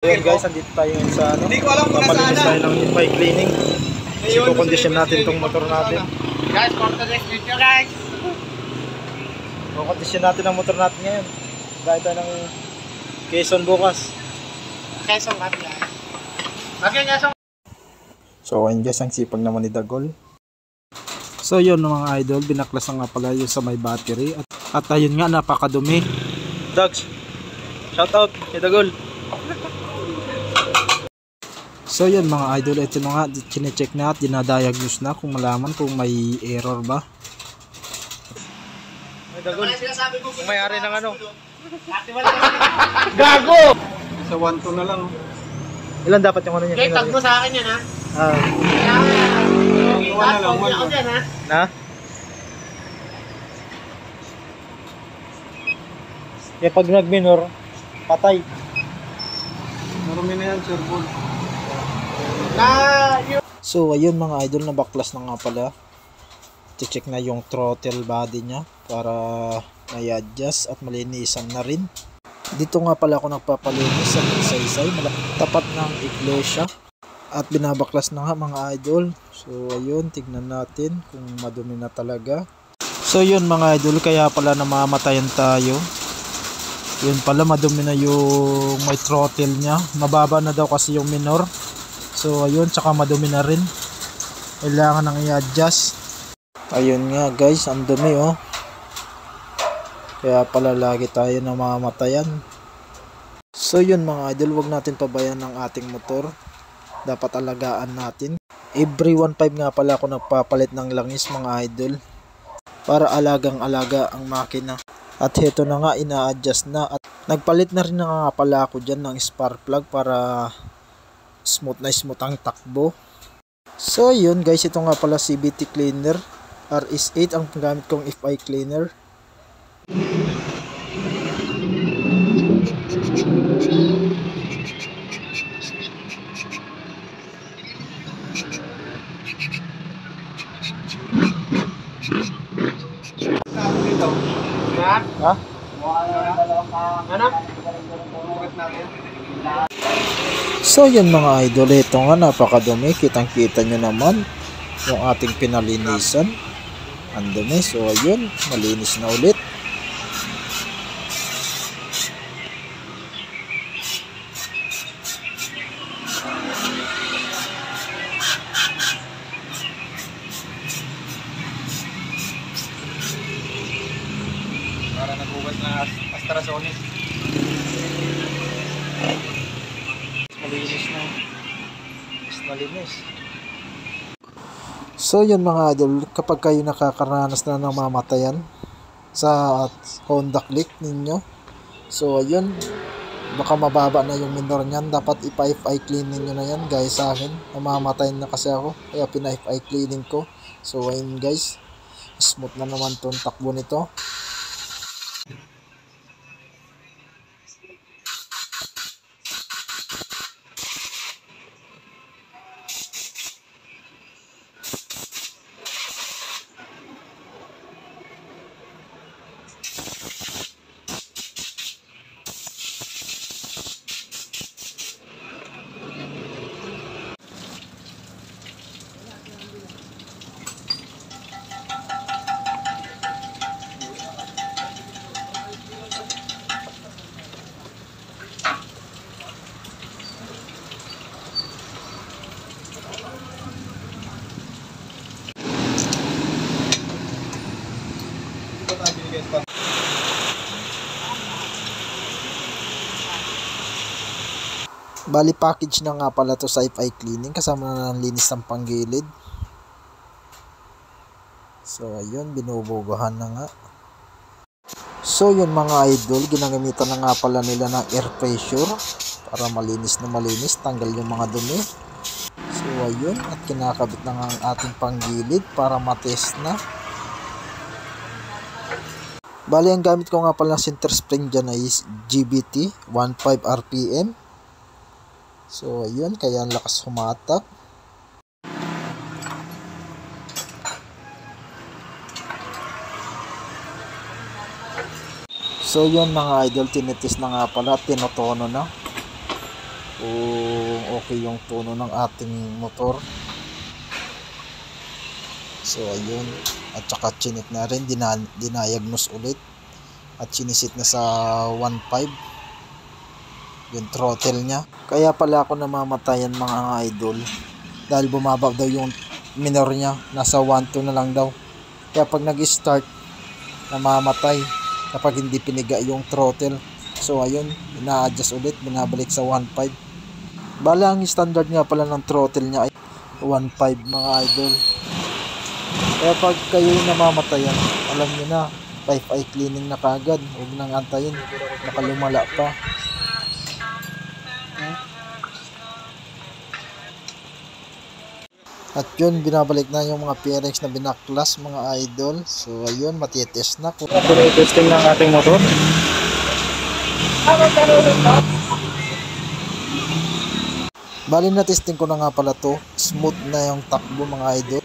Ayan guys, andito tayo ngayon sa ano, papalinis tayo ng in-bike cleaning. Kasi kukondisyon natin itong motor natin. Guys, for today's video guys, Kukondisyon natin ang motor natin ngayon. Gaya tayo ng Quezon bukas. Quezon natin yan. Okay, Quezon. So ayun guys, ang sipag naman ni Dagol. So yun mga idol, binaklas na nga pala yun sa may battery. At ayun nga, napakadumi. Dags, shout out kay Dagol. So yun mga idol, ito na nga, chinecheck na at dinadiagnose na kung malaman kung may error ba. Ay Dagol, kung may-ari ng ano. Gago! Sa 1-2 na lang. Ilan dapat yung ano niya? Okay, tag mo sa akin yan ha. Iwan na lang, na? Kaya pag nag-minor, patay. Marami na yan, Sir Paul. So ayun mga idol, na baklas na nga pala. Check na yung throttle body niya para may-adjust at malinisan na rin. Dito nga pala ako nagpapalinis sa Saysay, tapat ng iglesia. At binabaklas na nga mga idol. So ayun, tignan natin kung madumi na talaga. So yun mga idol, kaya pala namamatayan tayo. Yun pala, madumi na yung may throttle niya. Mababa na daw kasi yung minor. So ayun, tsaka madumi na rin. Kailangan nang i-adjust. Ayun nga guys, ang dumi oh. Kaya pala lagi tayo namamatayan. So yun mga idol, wag natin pabayaan ng ating motor. Dapat alagaan natin. Every 1.5 nga pala ako nagpapalit ng langis mga idol. Para alagang alaga ang makina. At heto na nga, ina-adjust na. At nagpalit na rin na nga pala ako dyan ng spark plug para smooth na smooth ang takbo. So yun guys, ito nga pala CVT cleaner. RS8 ang gamit kong FI cleaner. Ha? So yun mga idol, ito nga napakadumi. Kitang kita nyo naman yung ating pinalinisan. Ang dumi. So ayun, malinis na ulit. Para nagbukas na astrasonic. Malinis na. Malinis. So yun mga idol, kapag kayo nakakaranas na ng mamatayan sa Honda Click ninyo, so ayun, baka mababa na yung minor nyan, dapat ipa-FI clean ninyo na yan guys. Sa akin, namamatayan na kasi ako, kaya pina-FI cleaning ko. So ayun guys, smooth na naman itong takbo nito. Bali package na nga pala to sa FI cleaning, kasama na ng linis ng panggilid. So ayun, binubugahan na nga. So yun mga idol, ginagamitan na nga pala nila ng air pressure para malinis na malinis, tanggal yung mga dumi. So ayun, at kinakabit na nga ang ating panggilid para matest na. Bali ang gamit ko nga pala ng center spring dyan ay GBT 15 RPM. So ayun, kaya ang lakas humatak. So yun mga idol, tinitis na nga pala, tinotono na. kung okay yung tono ng ating motor. So ayun, at saka chinik na rin, dinayagnos ulit at sinisit na sa 1.5 yung throttle niya. Kaya pala ako namamatayan mga idol, dahil bumaba daw yung minor niya, nasa 1.2 na lang daw. Kaya pag nag-start, namamatay kapag hindi piniga yung throttle. So ayun, ina-adjust ulit, binabalik sa 1.5. Bala ang standard nga pala ng throttle niya ay 1.5 mga idol. Kaya pag kayo namamatayan, alam nyo na, 5i cleaning na kagad. Huwag nang antayin, nakalumala pa. At yun, binabalik na yung mga bearings na binaklas mga idol. So ayun, matitest na. Testing ng ating motor. Bali na testing ko na nga pala to. Smooth na yung takbo mga idol.